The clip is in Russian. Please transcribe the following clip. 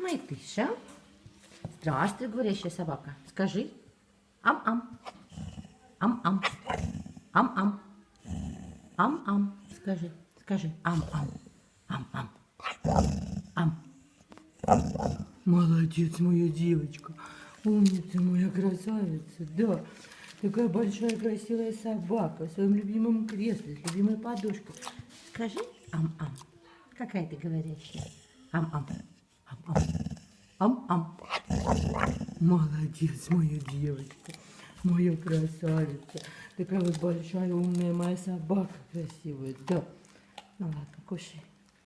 Майтыша. Здравствуй, говорящая собака. Скажи. Ам-ам. Ам-ам. Ам-ам. Ам-ам. Скажи. Скажи. Ам-ам. Ам-ам. Ам. Молодец, моя девочка. Умница моя, красавица. Да. Такая большая красивая собака в своем любимом кресле, с любимой подушкой. Скажи ам-ам. Какая ты говорящая? Ам-ам. Ам-ам. Ам-ам. Молодец, моя девочка. Моя красавица. Такая вот большая умная моя собака красивая. Да. Ну ладно, кушай.